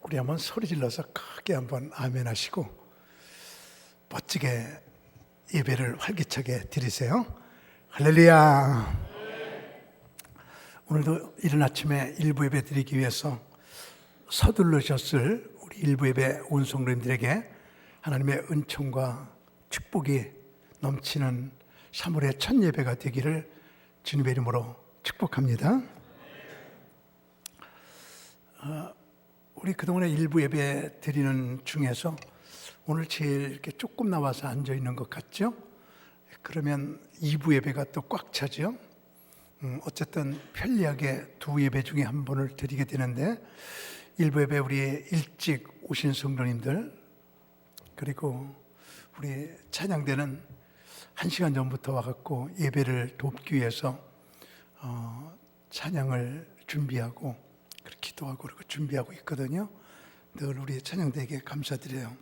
우리 한번 소리 질러서 크게 한번 아멘 하시고 멋지게 예배를 활기차게 드리세요. 할렐루야. 오늘도 이른 아침에 일부 예배 드리기 위해서 서둘러셨을 우리 일부 예배 온 성도님들에게 하나님의 은총과 축복이 넘치는 3월의 첫 예배가 되기를 주님의 이름으로 축복합니다. 우리 그동안에 일부 예배 드리는 중에서 오늘 제일 이렇게 조금 나와서 앉아 있는 것 같죠? 그러면 2부 예배가 또 꽉 차죠? 어쨌든 편리하게 두 예배 중에 한 번을 드리게 되는데 1부 예배 우리 일찍 오신 성도님들 그리고 우리 찬양대는 1시간 전부터 와갖고 예배를 돕기 위해서 찬양을 준비하고 기도하고 그리고 준비하고 있거든요. 늘 우리 찬양대에게 감사드려요.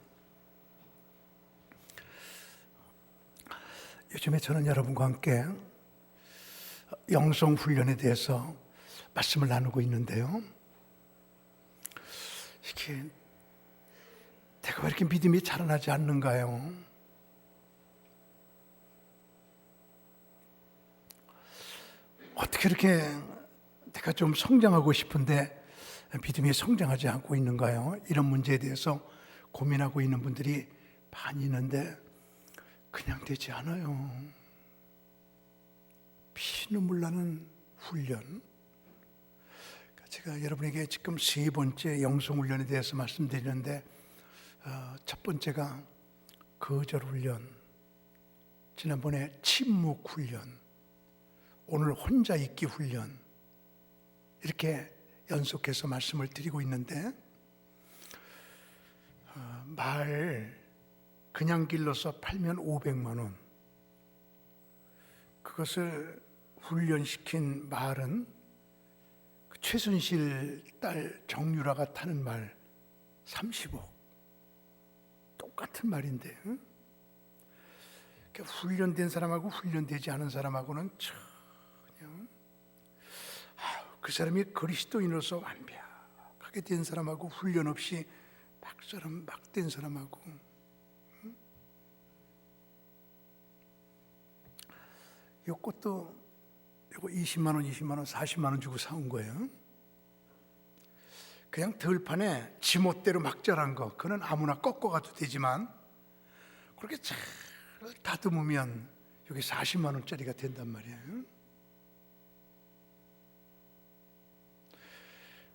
요즘에 저는 여러분과 함께 영성 훈련에 대해서 말씀을 나누고 있는데요. 이렇게 내가 왜 이렇게 믿음이 자라나지 않는가요? 어떻게 이렇게 내가 좀 성장하고 싶은데 믿음이 성장하지 않고 있는가요? 이런 문제에 대해서 고민하고 있는 분들이 많이 있는데 그냥 되지 않아요. 피눈물 나는 훈련. 제가 여러분에게 지금 3번째 영성훈련에 대해서 말씀드리는데 첫 번째가 거절훈련, 지난번에 침묵훈련, 오늘 혼자 있기 훈련, 이렇게 연속해서 말씀을 드리고 있는데 말 그냥 길러서 팔면 500만 원, 그것을 훈련시킨 말은 최순실 딸 정유라가 타는 말 30억, 똑같은 말인데 훈련된 사람하고 훈련되지 않은 사람하고는 전혀 그 사람이 그리스도인으로서 완벽하게 된 사람하고 훈련 없이 막처럼 막 된 사람하고 이 꽃도 이거 20만 원, 40만 원 주고 사온 거예요. 그냥 들판에 지멋대로 막 자란 거, 그건 아무나 꺾어가도 되지만 그렇게 잘 다듬으면 여기 40만 원짜리가 된단 말이에요.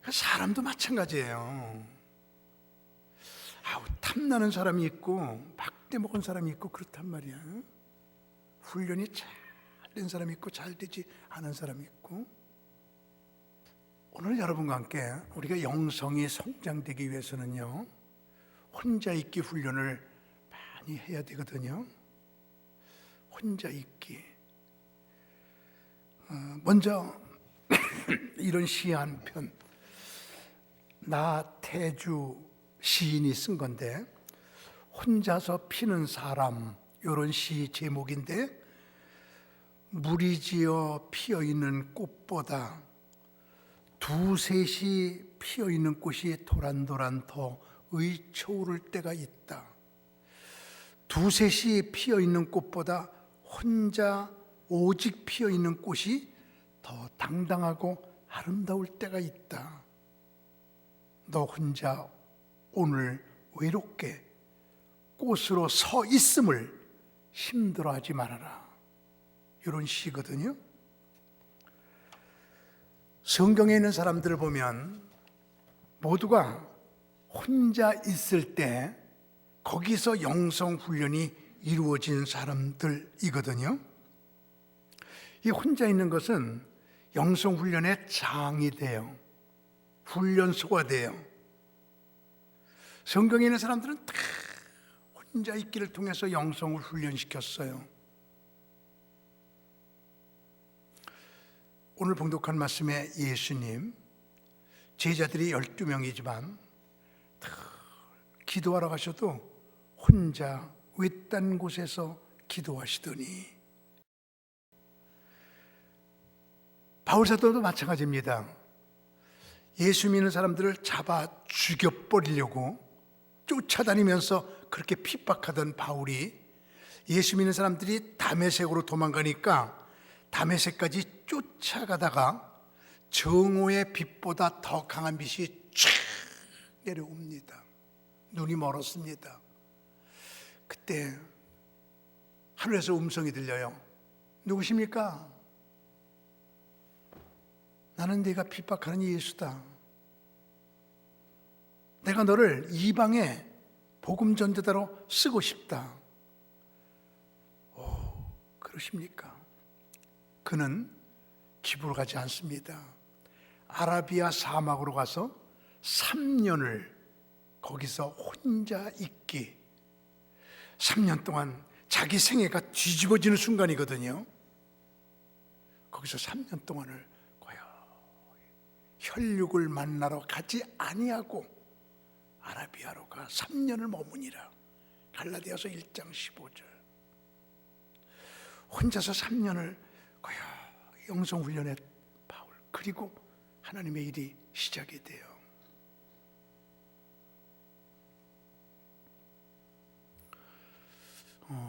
사람도 마찬가지예요. 탐나는 사람이 있고 막대 먹은 사람이 있고 그렇단 말이야. 훈련이 잘 된 사람이 있고 잘 되지 않은 사람이 있고. 오늘 여러분과 함께 우리가 영성이 성장되기 위해서는요, 혼자 있기 훈련을 많이 해야 되거든요. 혼자 있기. 먼저 이런 시 한 편, 나태주 시인이 쓴 건데, 혼자서 피는 사람, 이런 시 제목인데, 무리지어 피어있는 꽃보다 두셋이 피어있는 꽃이 도란도란 더 의초오를 때가 있다. 두셋이 피어있는 꽃보다 혼자 오직 피어있는 꽃이 더 당당하고 아름다울 때가 있다. 너 혼자 오늘 외롭게 꽃으로 서 있음을 힘들어하지 말아라. 이런 시거든요. 성경에 있는 사람들을 보면 모두가 혼자 있을 때 거기서 영성 훈련이 이루어진 사람들이거든요. 이 혼자 있는 것은 영성 훈련의 장이 돼요. 훈련소가 돼요. 성경에 있는 사람들은 다 혼자 있기를 통해서 영성을 훈련시켰어요. 오늘 봉독한 말씀에 예수님, 제자들이 12명이지만 기도하러 가셔도 혼자 외딴 곳에서 기도하시더니, 바울 사도도 마찬가지입니다. 예수 믿는 사람들을 잡아 죽여버리려고 쫓아다니면서 그렇게 핍박하던 바울이 예수 믿는 사람들이 다메섹으로 도망가니까 다메섹까지 쫓아가다가 정오의 빛보다 더 강한 빛이 쫙 내려옵니다. 눈이 멀었습니다. 그때 하늘에서 음성이 들려요. 누구십니까? 나는 네가 핍박하는 예수다. 내가 너를 이방의 복음 전도자로 쓰고 싶다. 오, 그러십니까? 그는 기부로 가지 않습니다. 아라비아 사막으로 가서 3년을 거기서 혼자 있기. 3년 동안 자기 생애가 뒤집어지는 순간이거든요. 거기서 3년 동안을 고요 혈육을 만나러 가지 아니하고 아라비아로 가 3년을 머무니라. 갈라디아서 1장 15절. 혼자서 3년을 고요 영성훈련의 바울. 그리고 하나님의 일이 시작이 돼요.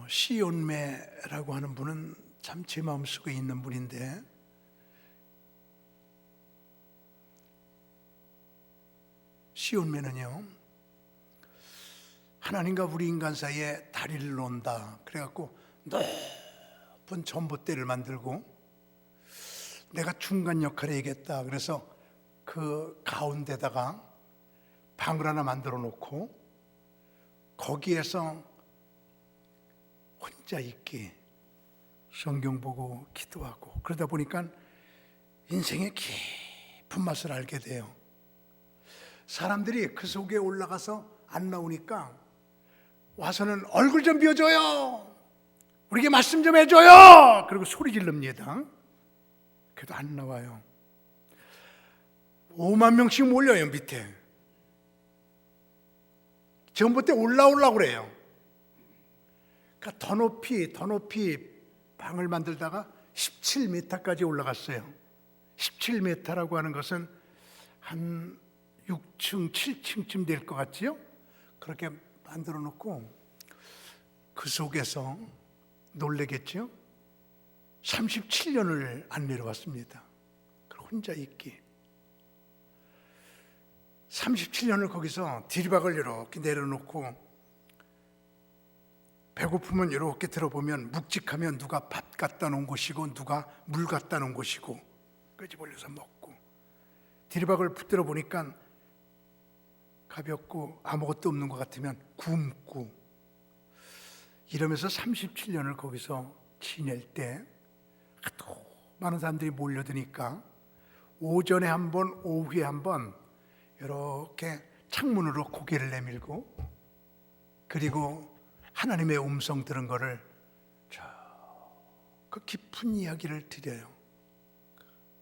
시온매라고 하는 분은 참 제 마음속에 있는 분인데, 시온매는요, 하나님과 우리 인간 사이에 다리를 놓는다. 그래갖고 높은 전봇대를 만들고 내가 중간 역할을 해야겠다. 그래서 그 가운데다가 방을 하나 만들어 놓고 거기에서 혼자 있기, 성경 보고 기도하고 그러다 보니까 인생의 깊은 맛을 알게 돼요. 사람들이 그 속에 올라가서 안 나오니까 와서는 얼굴 좀 비워줘요, 우리에게 말씀 좀 해줘요, 그리고 소리 지릅니다. 그래도 안 나와요. 5만 명씩 몰려요. 밑에 전봇대 올라오려고 그래요. 그러니까 더 높이 방을 만들다가 17m까지 올라갔어요. 17m라고 하는 것은 한 6층, 7층쯤 될 것 같지요? 그렇게 만들어 놓고 그 속에서 놀래겠죠? 37년을 안 내려왔습니다. 혼자 있기. 37년을 거기서 디리박을 이렇게 내려놓고 배고프면 이렇게 들어보면 묵직하면 누가 밥 갖다 놓은 곳이고 누가 물 갖다 놓은 곳이고 끄집 올려서 먹고, 디리박을 붙들어 보니까 가볍고 아무것도 없는 것 같으면 굶고, 이러면서 37년을 거기서 지낼 때 하도 많은 사람들이 몰려드니까 오전에 한 번, 오후에 한 번 이렇게 창문으로 고개를 내밀고, 그리고 하나님의 음성 들은 거를 그 깊은 이야기를 드려요.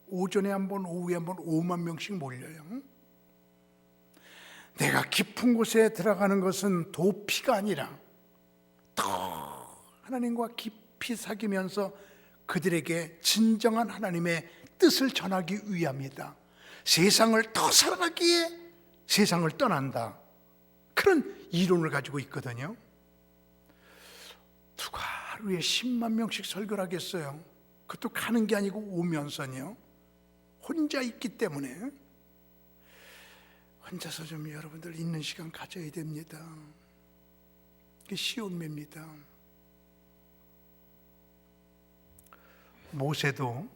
오전에 한 번, 오후에 한 번 5만 명씩 몰려요. 내가 깊은 곳에 들어가는 것은 도피가 아니라 더 하나님과 깊이 사귀면서 그들에게 진정한 하나님의 뜻을 전하기 위함이다. 세상을 더 사랑하기에 세상을 떠난다. 그런 이론을 가지고 있거든요. 누가 하루에 10만 명씩 설교를 하겠어요? 그것도 가는 게 아니고 오면서요. 혼자 있기 때문에 혼자서 좀 여러분들 있는 시간 가져야 됩니다. 그게 시온매입니다. 모세도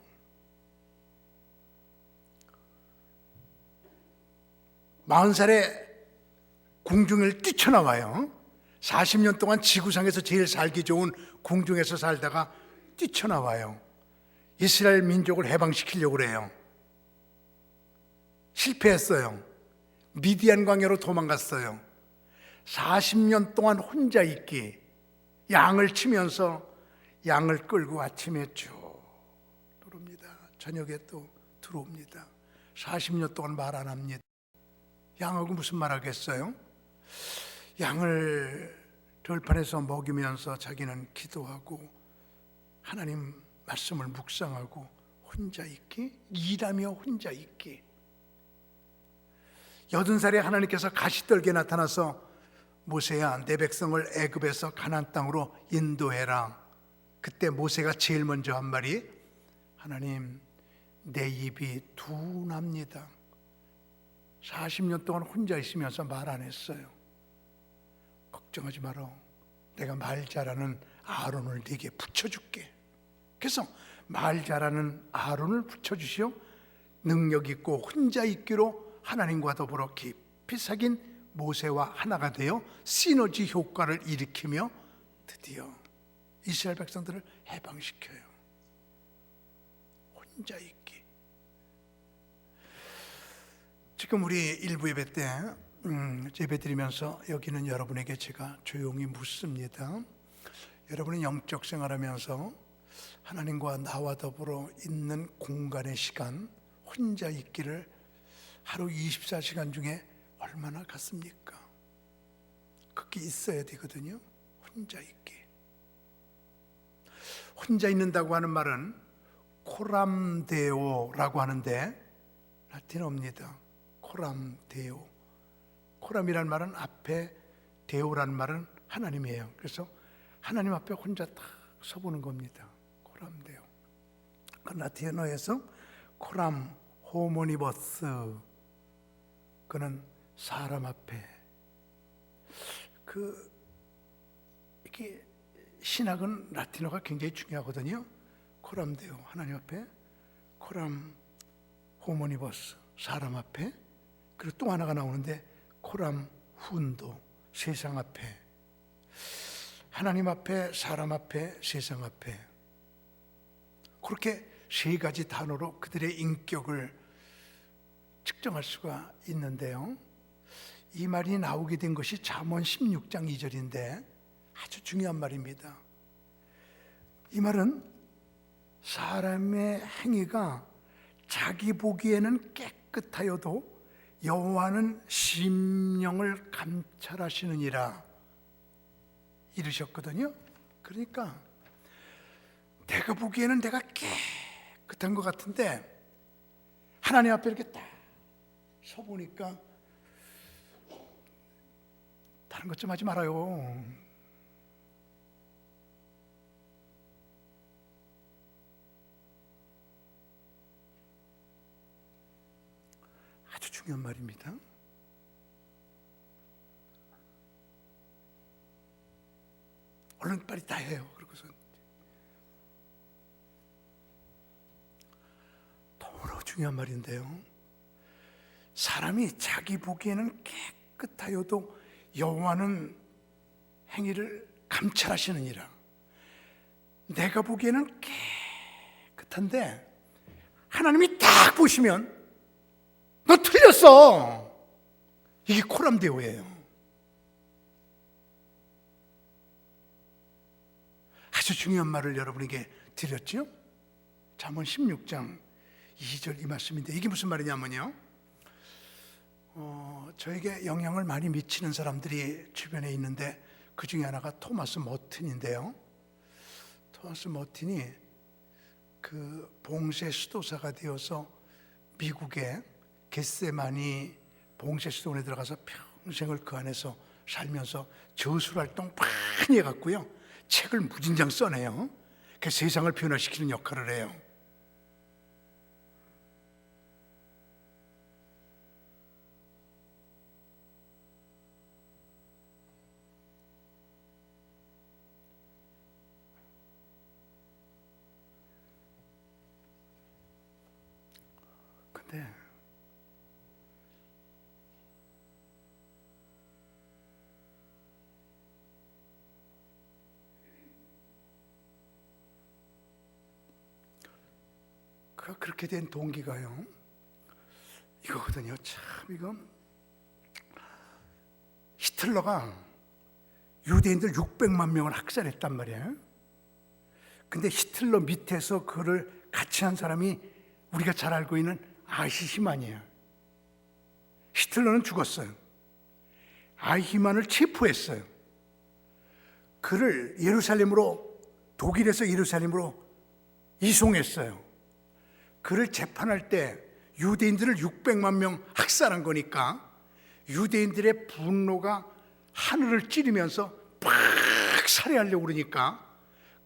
마흔 살에 궁중을 뛰쳐나와요. 40년 동안 지구상에서 제일 살기 좋은 궁중에서 살다가 뛰쳐나와요. 이스라엘 민족을 해방시키려고 그래요. 실패했어요. 미디안 광야로 도망갔어요. 40년 동안 혼자 있기, 양을 치면서 양을 끌고 아침에 쭉 들어옵니다. 저녁에 또 들어옵니다. 40년 동안 말 안 합니다. 양하고 무슨 말 하겠어요? 양을 들판에서 먹이면서 자기는 기도하고 하나님 말씀을 묵상하고 혼자 있기, 일하며 혼자 있기. 80살에 하나님께서 가시떨게 나타나서 모세야, 내 백성을 애굽에서 가나안 땅으로 인도해라. 그때 모세가 제일 먼저 한 말이, 하나님, 내 입이 둔합니다. 40년 동안 혼자 있으면서 말 안 했어요. 걱정하지 마라. 내가 말 잘하는 아론을 네게 붙여줄게. 그래서 말 잘하는 아론을 붙여주시오. 능력 있고 혼자 있기로 하나님과 더불어 깊이 사귄 모세와 하나가 되어 시너지 효과를 일으키며 드디어 이스라엘 백성들을 해방시켜요. 혼자 있기. 지금 우리 일부 예배 때 예배 드리면서 여기는 여러분에게 제가 조용히 묻습니다. 여러분은 영적 생활하면서 하나님과 나와 더불어 있는 공간의 시간, 혼자 있기를 하루 24시간 중에 얼마나 갖습니까? 그게 있어야 되거든요. 혼자 있기. 혼자 있는다고 하는 말은 코람데오라고 하는데 라틴어입니다. 코람데오. 코람이란 말은 앞에, 데오라는 말은 하나님이에요. 그래서 하나님 앞에 혼자 딱 서보는 겁니다. 코람데오. 그 라틴어에서 코람 호모니버스, 그는 사람 앞에. 이게 신학은 라틴어가 굉장히 중요하거든요. 코람데오, 하나님 앞에. 코람 호모니버스, 사람 앞에. 그리고 또 하나가 나오는데 코람 훈도, 세상 앞에. 하나님 앞에, 사람 앞에, 세상 앞에. 그렇게 세 가지 단어로 그들의 인격을 측정할 수가 있는데요. 이 말이 나오게 된 것이 잠언 16장 2절인데 아주 중요한 말입니다. 이 말은 사람의 행위가 자기 보기에는 깨끗하여도 여호와는 심령을 감찰하시느니라 이르셨거든요. 그러니까 내가 보기에는 내가 깨끗한 것 같은데 하나님 앞에 이렇게 딱 서보니까 다른 것 좀 하지 말아요. 아주 중요한 말입니다. 얼른 빨리 다 해요. 그러고서 너무나 중요한 말인데요. 사람이 자기 보기에는 깨끗하여도 여호와는 행위를 감찰하시느니라. 내가 보기에는 깨끗한데 하나님이 딱 보시면 너 틀렸어. 이게 코람데오예요. 아주 중요한 말을 여러분에게 드렸죠. 잠언 16장 2절 이 말씀인데 이게 무슨 말이냐면요, 저에게 영향을 많이 미치는 사람들이 주변에 있는데 그 중에 하나가 토마스 머튼인데요. 토마스 머튼이 그 봉쇄 수도사가 되어서 미국의 겟세마니 봉쇄 수도원에 들어가서 평생을 그 안에서 살면서 저술활동 많이 해갖고요, 책을 무진장 써내요. 그 세상을 변화시키는 역할을 해요. 근데 그렇게 된 동기가요, 이거거든요. 참, 이건 히틀러가 유대인들 600만 명을 학살했단 말이에요. 근데 히틀러 밑에서 그를 같이 한 사람이 우리가 잘 알고 있는 아히히만이에요. 히틀러는 죽었어요. 아히히만을 체포했어요. 그를 예루살렘으로, 독일에서 예루살렘으로 이송했어요. 그를 재판할 때 유대인들을 600만 명 학살한 거니까 유대인들의 분노가 하늘을 찌르면서 팍 살해하려고 그러니까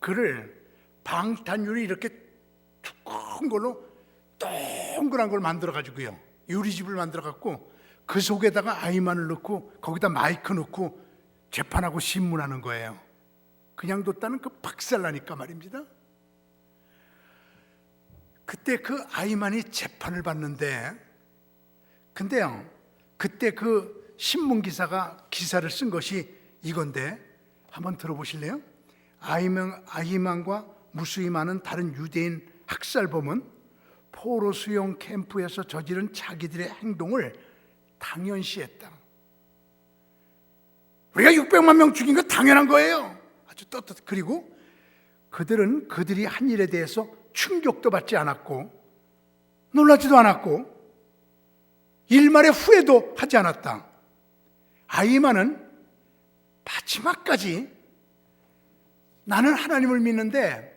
그를 방탄유리 이렇게 두꺼운 걸로 동그란 걸 만들어 가지고요, 유리집을 만들어 갖고 그 속에다가 아이만을 넣고 거기다 마이크 넣고 재판하고 신문하는 거예요. 그냥 뒀다는 그 박살나니까 말입니다. 그때 그 아이만이 재판을 받는데, 근데요, 그때 그 신문 기사가 기사를 쓴 것이 이건데 한번 들어보실래요? 아이만과 무수히 많은 다른 유대인 학살범은 포로 수용 캠프에서 저지른 자기들의 행동을 당연시했다. 우리가 600만 명 죽인 거 당연한 거예요. 아주 떳떳. 그리고 그들은 그들이 한 일에 대해서 충격도 받지 않았고 놀라지도 않았고 일말의 후회도 하지 않았다. 아이만은 마지막까지 나는 하나님을 믿는데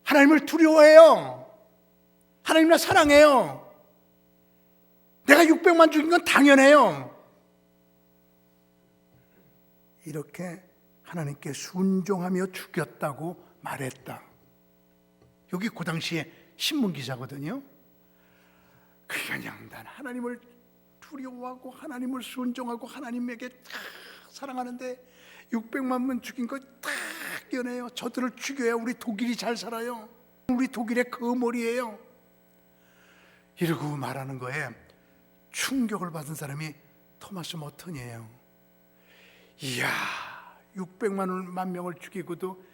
하나님을 두려워해요. 하나님을 사랑해요. 내가 600만 죽인 건 당연해요. 이렇게 하나님께 순종하며 죽였다고 말했다. 여기 그 당시에 신문 기사거든요. 그냥 난 하나님을 두려워하고 하나님을 순종하고 하나님에게 다 사랑하는데 600만 명 죽인 거 다 연해요. 저들을 죽여야 우리 독일이 잘 살아요. 우리 독일의 거머리예요. 이러고 말하는 거에 충격을 받은 사람이 토마스 머튼이에요. 이야, 600만 명을 죽이고도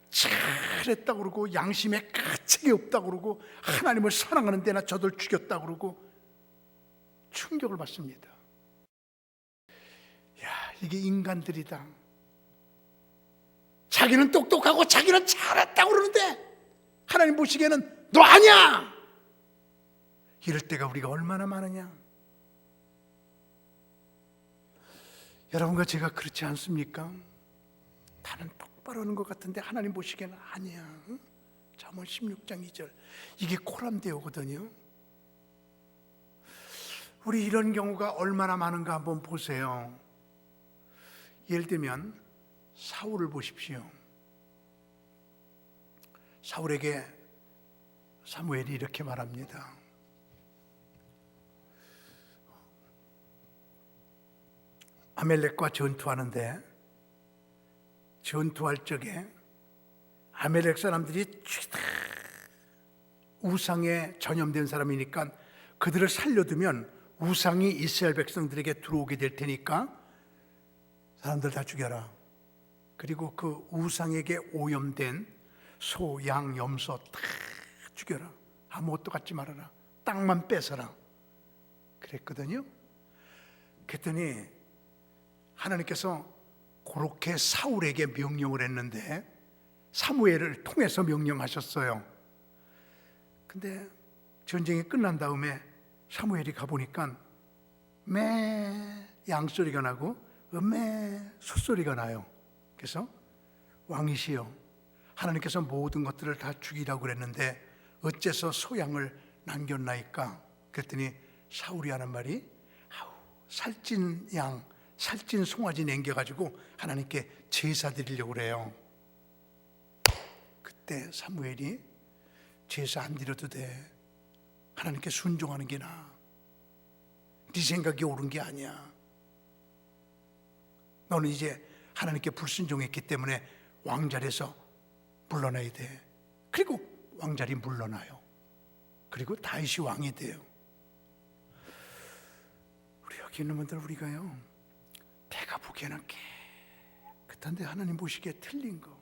잘했다고 그러고 양심에 가책이 없다고 그러고 하나님을 사랑하는 데나 저들 죽였다고 그러고 충격을 받습니다. 야, 이게 인간들이다. 자기는 똑똑하고 자기는 잘했다고 그러는데 하나님 보시기에는 너 아니야! 이럴 때가 우리가 얼마나 많으냐. 여러분과 제가 그렇지 않습니까? 나는 똑바로 하는 것 같은데 하나님 보시기에는 아니야. 잠언 16장 2절, 이게 코람데오거든요. 우리 이런 경우가 얼마나 많은가 한번 보세요. 예를 들면 사울을 보십시오. 사울에게 사무엘이 이렇게 말합니다. 아멜렉과 전투하는데 전투할 적에 아멜렉 사람들이 우상에 전염된 사람이니까 그들을 살려두면 우상이 이스라엘 백성들에게 들어오게 될 테니까 사람들 다 죽여라. 그리고 그 우상에게 오염된 소, 양, 염소 다 죽여라. 아무것도 갖지 말아라. 땅만 뺏어라. 그랬거든요. 그랬더니 하나님께서 그렇게 사울에게 명령을 했는데 사무엘을 통해서 명령하셨어요. 근데 전쟁이 끝난 다음에 사무엘이 가보니까 매 양소리가 나고 매 숫소리가 나요. 그래서 왕이시여, 하나님께서 모든 것들을 다 죽이라고 그랬는데 어째서 소양을 남겼나이까? 그랬더니 사울이 하는 말이 살찐 양, 살찐 송아지 남겨가지고 하나님께 제사 드리려고 그래요. 그때 사무엘이 제사 안 드려도 돼. 하나님께 순종하는 게 나아. 네 생각이 옳은 게 아니야. 너는 이제 하나님께 불순종했기 때문에 왕자리에서 물러나야 돼. 그리고 왕자리 물러나요. 그리고 다윗이 왕이 돼요. 우리 여기 있는 분들, 우리가요, 내가 보기에는 깨끗한데 하나님 보시기에 틀린 거.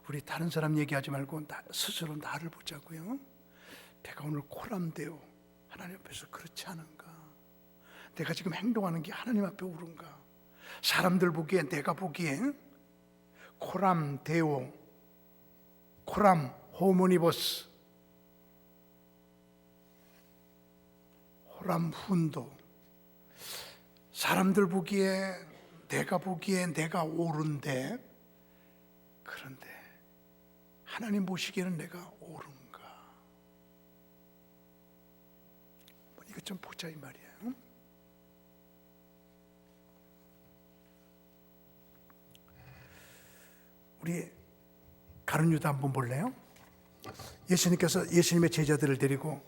우리 다른 사람 얘기하지 말고 스스로 나를 보자고요. 내가 오늘 코람데오 하나님 앞에서 그렇지 않은가? 내가 지금 행동하는 게 하나님 앞에 옳은가? 사람들 보기에, 내가 보기에 코람데오, 코람 호모니버스, 호람 훈도, 사람들 보기에, 내가 보기에 내가 옳은데, 그런데 하나님 보시기에는 내가 옳은가? 이것 좀 보자 이 말이에요. 우리 가룟 유다 한번 볼래요? 예수님께서 예수님의 제자들을 데리고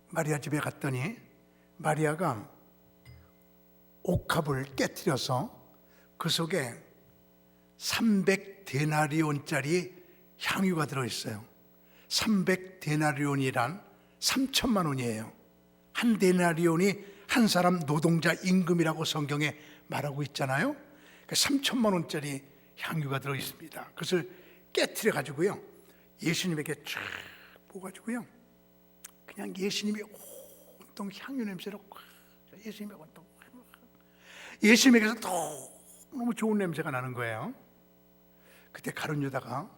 마리아 집에 갔더니 마리아가 옥합을 깨뜨려서 그 속에 300데나리온짜리 향유가 들어있어요. 300데나리온이란 3천만 원이에요. 한 데나리온이 한 사람 노동자 임금이라고 성경에 말하고 있잖아요. 3천만 원짜리 향유가 들어있습니다. 그것을 깨뜨려 가지고요, 예수님에게 쫙 부어가지고요, 그냥 예수님이 온통 향유 냄새로 예수님에게서 너무 좋은 냄새가 나는 거예요. 그때 가룟 유다가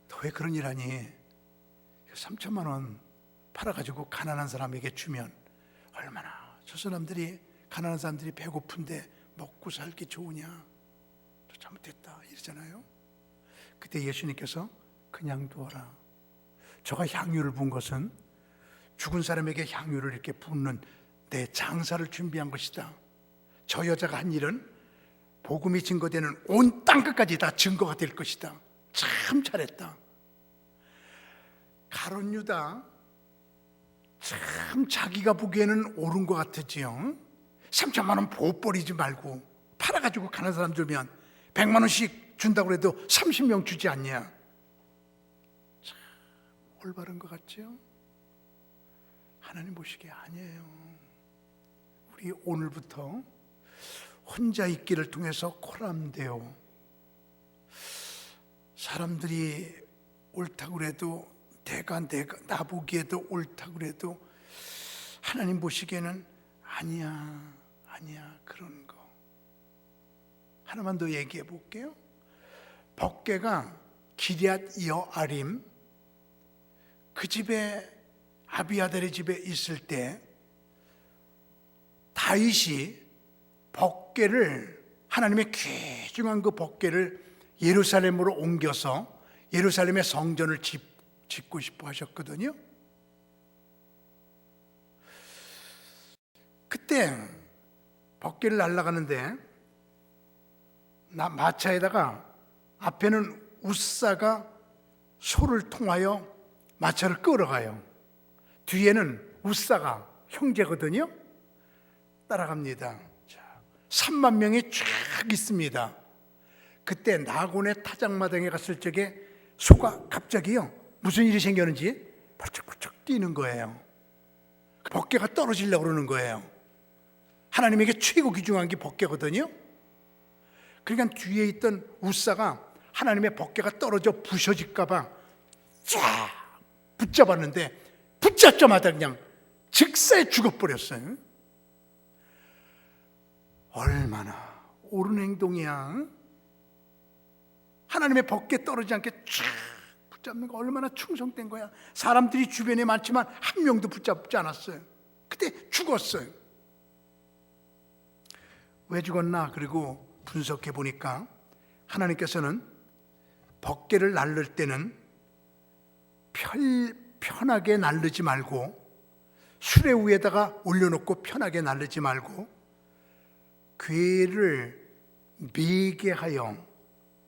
너 왜 그런 일 하니? 3천만 원 팔아가지고 가난한 사람에게 주면 얼마나 저 사람들이, 가난한 사람들이 배고픈데 먹고 살기 좋으냐, 저 잘못했다 이러잖아요. 그때 예수님께서 그냥 두어라. 저가 향유를 부은 것은 죽은 사람에게 향유를 이렇게 붓는 내 장사를 준비한 것이다. 저 여자가 한 일은 복음이 증거되는 온 땅끝까지 다 증거가 될 것이다. 참 잘했다. 가룟 유다 참 자기가 보기에는 옳은 것 같았지요. 3천만 원 보버리지 말고 팔아가지고 가는 사람 주면 100만 원씩 준다고 해도 30명 주지 않냐. 참 올바른 것 같죠? 하나님 보시기에 아니에요. 우리 오늘부터 혼자 있기를 통해서 코람되어 사람들이 옳다고 그래도 내가 나보기에도 옳다고 그래도 하나님 보시기에는 아니야 그런 거. 하나만 더 얘기해 볼게요. 법궤가 기럇 여아림 그 집에, 아비아달의 집에 있을 때 다윗이 법궤를, 하나님의 귀중한 그 법궤를 예루살렘으로 옮겨서 예루살렘의 성전을 짓고 싶어 하셨거든요. 그때 법궤를 날아가는데 마차에다가 앞에는 우사가 소를 통하여 마차를 끌어가요. 뒤에는 우사가 형제거든요. 따라갑니다. 3만 명이 쫙 있습니다. 그때 나곤의 타작마당에 갔을 적에 소가 갑자기요, 무슨 일이 생겼는지 벌쩍벌쩍 뛰는 거예요. 법궤가 떨어지려고 그러는 거예요. 하나님에게 최고 귀중한 게 법궤거든요. 그러니까 뒤에 있던 우사가 하나님의 법궤가 떨어져 부셔질까 봐 쫙 붙잡았는데 붙잡자마자 그냥 즉사에 죽어버렸어요. 얼마나 옳은 행동이야. 하나님의 법궤 떨어지지 않게 쫙 붙잡는 거 얼마나 충성된 거야. 사람들이 주변에 많지만 한 명도 붙잡지 않았어요. 그때 죽었어요. 왜 죽었나? 그리고 분석해 보니까 하나님께서는 법궤를 날릴 때는 편하게 날르지 말고, 수레 위에다가 올려놓고 편하게 날르지 말고 궤를 매개하여,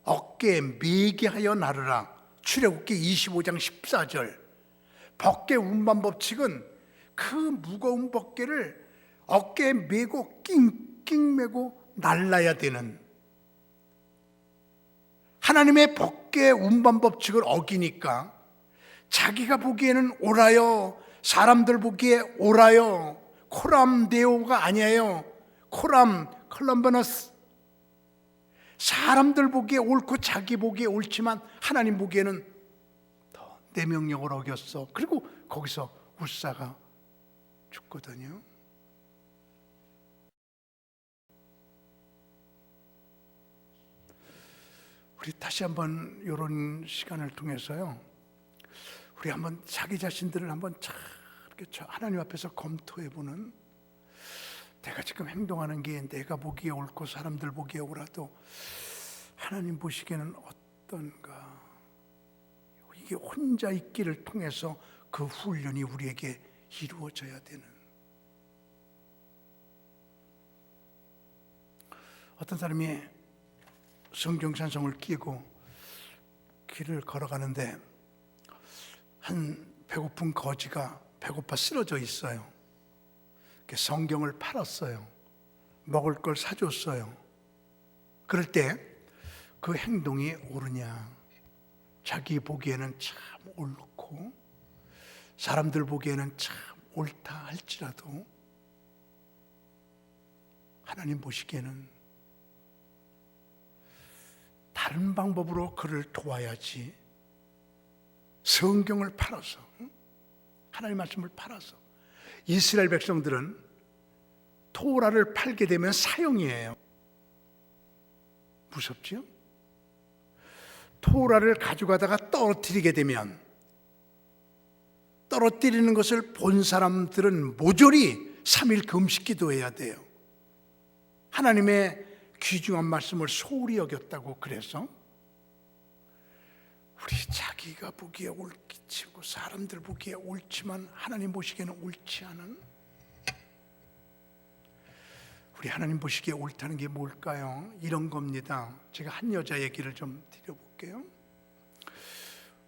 어깨에 매개하여 나르라. 출애굽기 25장 14절. 법궤 운반 법칙은 그 무거운 법궤를 어깨에 메고 낑낑 메고 날라야 되는, 하나님의 법궤 운반 법칙을 어기니까 자기가 보기에는 옳아요, 사람들 보기에 옳아요, 코람 데오가 아니에요. 코람 컬럼버너스. 사람들 보기에 옳고 자기 보기에 옳지만 하나님 보기에는 더 내 명령을 어겼어. 그리고 거기서 우사가 죽거든요. 우리 다시 한번 이런 시간을 통해서요, 우리 한번 자기 자신들을 한번 잘 이렇게 하나님 앞에서 검토해보는, 내가 지금 행동하는 게 내가 보기에 옳고 사람들 보기에 옳아도 하나님 보시기에는 어떤가. 이게 혼자 있기를 통해서 그 훈련이 우리에게 이루어져야 되는. 어떤 사람이 성경 찬송을 끼고 길을 걸어가는데 한 배고픈 거지가 배고파 쓰러져 있어요. 성경을 팔았어요. 먹을 걸 사줬어요. 그럴 때 그 행동이 옳으냐, 자기 보기에는 참 옳고 사람들 보기에는 참 옳다 할지라도 하나님 보시기에는 다른 방법으로 그를 도와야지, 성경을 팔아서, 하나님 말씀을 팔아서. 이스라엘 백성들은 토라를 팔게 되면 사형이에요. 무섭죠? 토라를 가져가다가 떨어뜨리게 되면, 떨어뜨리는 것을 본 사람들은 모조리 3일 금식 기도해야 돼요. 하나님의 귀중한 말씀을 소홀히 여겼다고. 그래서 우리 자기가 보기에 옳기치고 사람들 보기에 옳지만 하나님 보시기에는 옳지 않은, 우리 하나님 보시기에 옳다는 게 뭘까요? 이런 겁니다. 제가 한 여자 얘기를 좀 드려볼게요.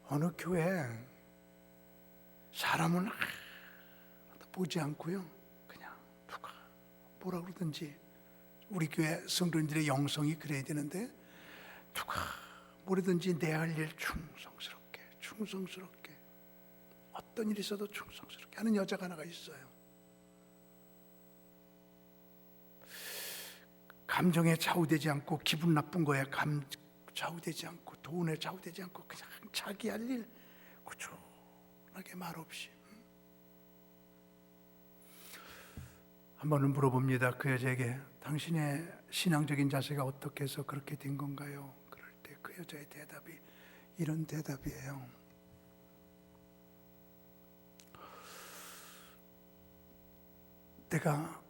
어느 교회 사람은 보지 않고요, 그냥 누가 뭐라 그러든지, 우리 교회 성도님들의 영성이 그래야 되는데 누가 뭐라든지 내 할 일 충성스럽게 어떤 일이 있어도 충성스럽게 하는 여자가 하나가 있어요. 감정에 좌우되지 않고, 기분 나쁜 거에 좌우되지 않고, 돈에 좌우되지 않고, 그냥 자기 할 일 꾸준하게 말없이. 한 번은 물어봅니다. 그 여자에게 당신의 신앙적인 자세가 어떻게 해서 그렇게 된 건가요? 그럴 때 그 여자의 대답이 이런 대답이에요. 내가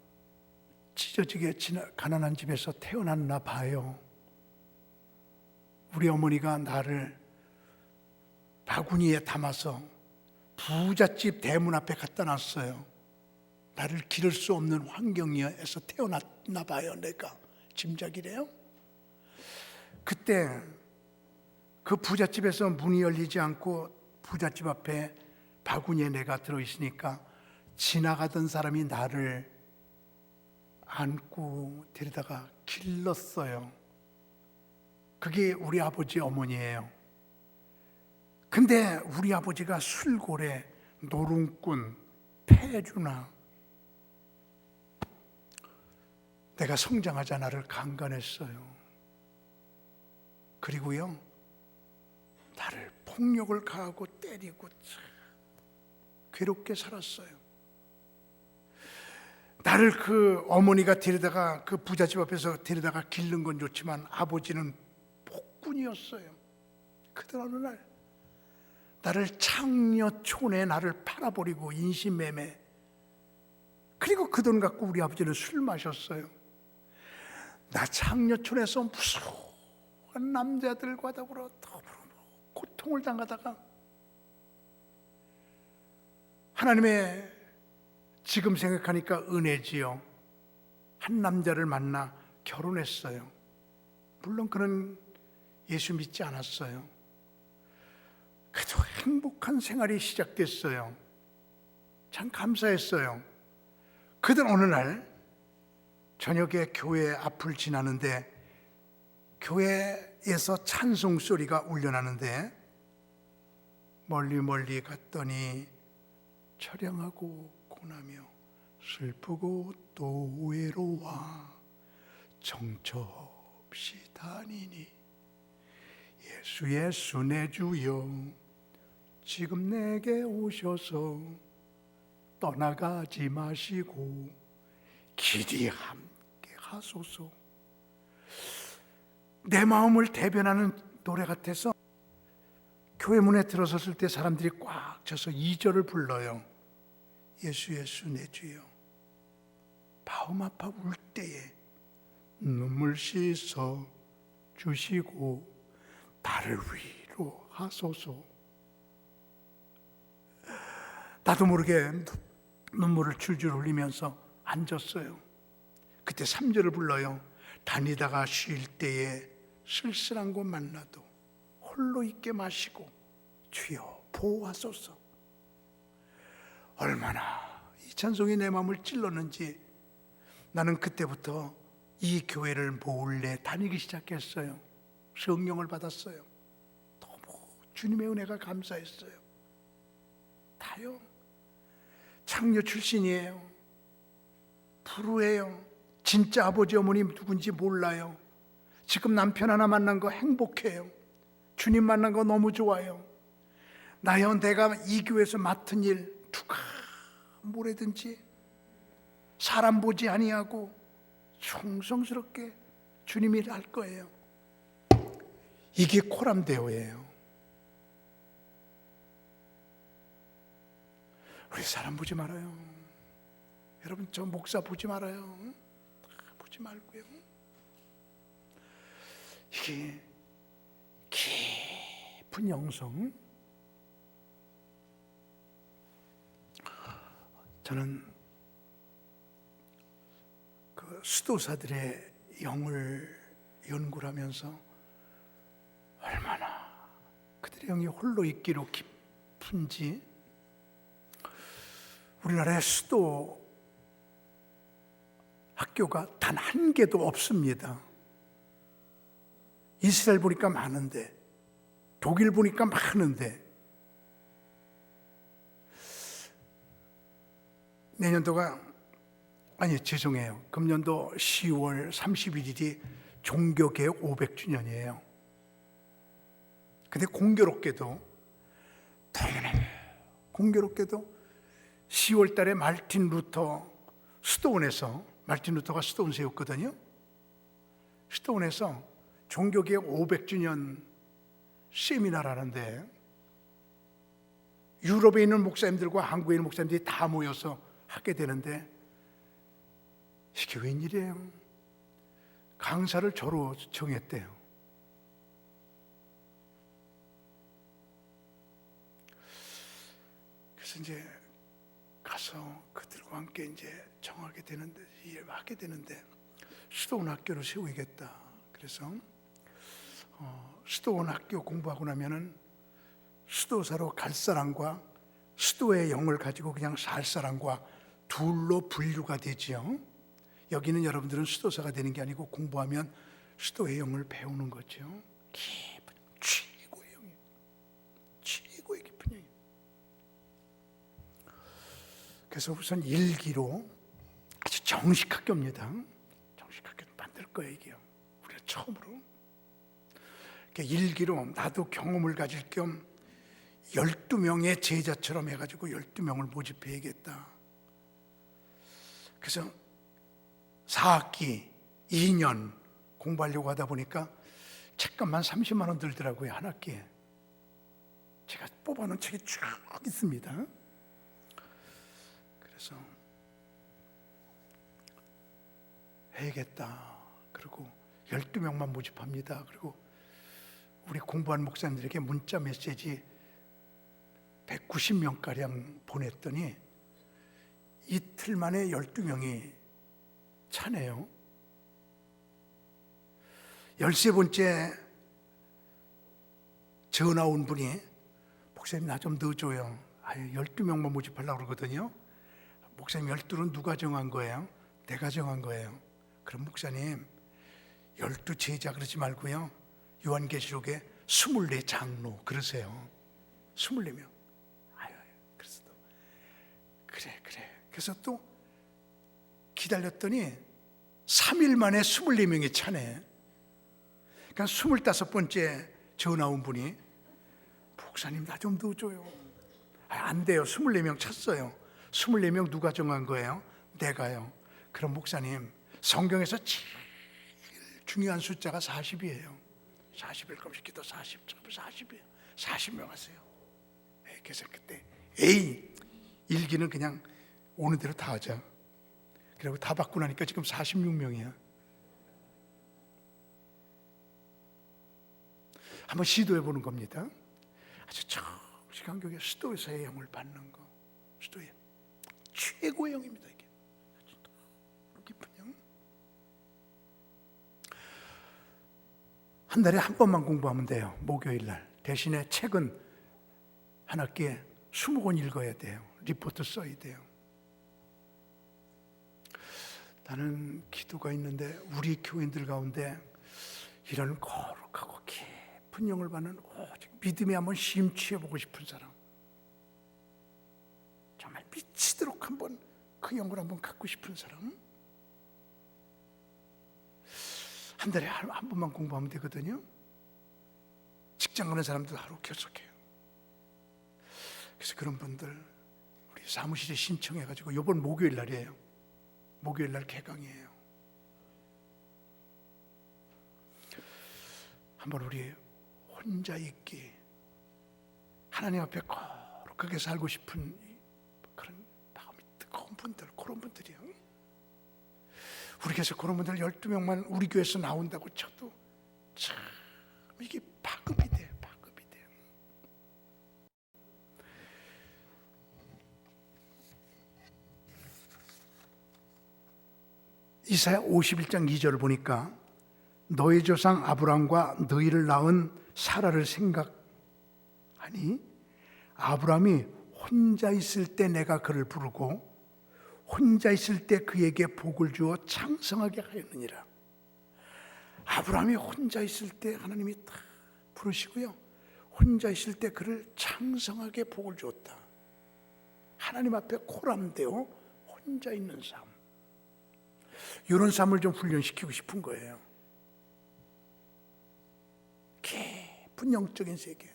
찢어지게 가난한 집에서 태어났나 봐요. 우리 어머니가 나를 바구니에 담아서 부잣집 대문 앞에 갖다 놨어요. 나를 기를 수 없는 환경에서 태어났나 봐요. 내가 짐작이래요. 그때 그 부잣집에서 문이 열리지 않고 부잣집 앞에 바구니에 내가 들어있으니까 지나가던 사람이 나를 안고 데려다가 길렀어요. 그게 우리 아버지 어머니예요. 근데 우리 아버지가 술고래, 노름꾼, 폐주나, 내가 성장하자 나를 강간했어요. 그리고요, 나를 폭력을 가하고 때리고 괴롭게 살았어요. 나를 그 어머니가 데려다가 그 부잣집 앞에서 데려다가 기른 건 좋지만 아버지는 폭군이었어요. 그들 어느 날 나를 창녀촌에 나를 팔아버리고 인신매매, 그리고 그 돈 갖고 우리 아버지는 술 마셨어요. 나 창녀촌에서 무서운 남자들과 더불어 고통을 당하다가 하나님의, 지금 생각하니까 은혜지요, 한 남자를 만나 결혼했어요. 물론 그는 예수 믿지 않았어요. 그래도 행복한 생활이 시작됐어요. 참 감사했어요. 그들 어느 날 저녁에 교회 앞을 지나는데 교회에서 찬송 소리가 울려나는데 멀리 갔더니 처량하고 고나며 슬프고 또 외로워 정처없이 다니니 예수 내 주여 지금 내게 오셔서 떠나가지 마시고 길이 함께 하소서. 내 마음을 대변하는 노래 같아서 교회 문에 들어섰을 때 사람들이 꽉 져서 2절을 불러요. 예수 내 주여 마음 아파 울 때에 눈물 씻어 주시고 나를 위로하소서. 나도 모르게 눈물을 줄줄 흘리면서 앉았어요. 그때 3절을 불러요. 다니다가 쉴 때에 쓸쓸한 곳 만나도 홀로 있게 마시고 주여 보호하소서. 얼마나 이 찬송이 내 마음을 찔렀는지 나는 그때부터 이 교회를 몰래 다니기 시작했어요. 성령을 받았어요. 너무 주님의 은혜가 감사했어요. 다요. 창녀 출신이에요. 불우해요. 진짜 아버지 어머니 누군지 몰라요. 지금 남편 하나 만난 거 행복해요. 주님 만난 거 너무 좋아요. 나여 내가 이 교회에서 맡은 일 누가 뭐래든지 사람 보지 아니하고 충성스럽게 주님 일 할 거예요. 이게 코람데오예요. 우리 사람 보지 말아요. 여러분 저 목사 보지 말아요. 보지 말고요. 이게 깊은 영성. 저는 그 수도사들의 영을 연구를 하면서 얼마나 그들의 영이 홀로 있기로 깊은지, 우리나라의 수도 학교가 단 한 개도 없습니다. 이스라엘 보니까 많은데, 독일 보니까 많은데, 금년도 10월 31일이 종교개혁 500주년이에요. 근데 공교롭게도 10월 달에 마르틴 루터가 수도원 세웠거든요. 수도원에서 종교개혁 500주년 세미나를 하는데 유럽에 있는 목사님들과 한국에 있는 목사님들이 다 모여서 하게 되는데, 이게 웬일이에요? 강사를 저로 정했대요. 그래서 이제 가서 그들과 함께 이제 정하게 되는데, 일을 하게 되는데, 수도원 학교를 세우겠다. 그래서 수도원 학교 공부하고 나면은 수도사로 갈 사람과 수도의 영을 가지고 그냥 살 사람과 둘로 분류가 되지요. 여기는 여러분들은 수도사가 되는 게 아니고 공부하면 수도의 영을 배우는 거죠. 깊은 최고의 영이에요. 최고의 깊은 영이에요. 그래서 우선 일기로 아주 정식 학교입니다. 정식 학교 만들 거예요, 이게요. 우리가 처음으로. 일기로 나도 경험을 가질 겸 12명의 제자처럼 해가지고 12명을 모집해야겠다. 그래서 4학기 2년 공부하려고 하다 보니까 책값만 30만 원 들더라고요, 한 학기에. 제가 뽑아놓은 책이 쭉 있습니다. 그래서 해야겠다. 그리고 12명만 모집합니다. 그리고 우리 공부한 목사님들에게 문자 메시지 190명가량 보냈더니 이틀 만에 12명이 차네요. 13번째 전화 온 분이 목사님 나 좀 넣어줘요. 12명만 모집하려고 그러거든요. 목사님 12는 누가 정한 거예요? 내가 정한 거예요. 그럼 목사님 12 제자 그러지 말고요, 요한계시록에 24 장로 그러세요. 24명. 그래서 또 그래. 그래서 또 기다렸더니 3일 만에 24명이 차네. 그러니까 25번째 전화 온 분이 목사님 나 좀 넣어줘요. 안 돼요. 24명 찼어요. 24명 누가 정한 거예요? 내가요. 그럼 목사님 성경에서 제일 중요한 숫자가 40이에요. 40일 거면 기도 40이에요. 40명 하세요. 그래서 그때 일기는 그냥 오는 대로 다 하자. 그리고 다 받고 나니까 지금 46명이야. 한번 시도해 보는 겁니다. 아주 정직한 교회 수도에서의 영을 받는 거. 수도의 최고의 영입니다. 이게 깊은 영. 한 달에 한 번만 공부하면 돼요. 목요일 날. 대신에 책은 한 학기에 20권 읽어야 돼요. 리포트 써야 돼요. 나는 기도가 있는데 우리 교인들 가운데 이런 거룩하고 깊은 영을 받는 오직 믿음에 한번 심취해보고 싶은 사람, 정말 미치도록 한번 그 영을 한번 갖고 싶은 사람, 한 달에 한 번만 공부하면 되거든요. 직장 가는 사람들 하루 결석해요. 그래서 그런 분들 우리 사무실에 신청해가지고 이번 목요일 날이에요. 목요일 날 개강이에요. 한번 우리 혼자 있기, 하나님 앞에 거룩하게 살고 싶은 그런 마음이 뜨거운 분들, 그런 분들이요. 우리 교회에서 그런 분들 12명만 우리 교회에서 나온다고 쳐도 참 이게 파급이 돼요. 파급이 돼요. 이사야 51장 2절을 보니까 너희 조상 아브람과 너희를 낳은 사라를 생각하니 아브람이 혼자 있을 때 내가 그를 부르고 혼자 있을 때 그에게 복을 주어 창성하게 하였느니라. 아브라함이 혼자 있을 때 하나님이 다 부르시고요, 혼자 있을 때 그를 창성하게 복을 주었다. 하나님 앞에 코람되어 혼자 있는 삶, 이런 삶을 좀 훈련시키고 싶은 거예요. 깊은 영적인 세계.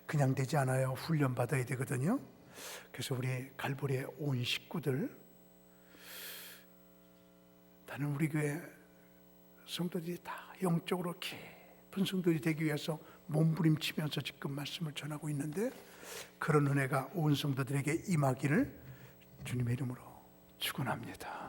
그냥 되지 않아요. 훈련받아야 되거든요. 그래서 우리 갈보리의 온 식구들, 나는 우리 교회 성도들이 다 영적으로 깊은 성도들이 되기 위해서 몸부림치면서 지금 말씀을 전하고 있는데, 그런 은혜가 온 성도들에게 임하기를 주님의 이름으로 축원합니다.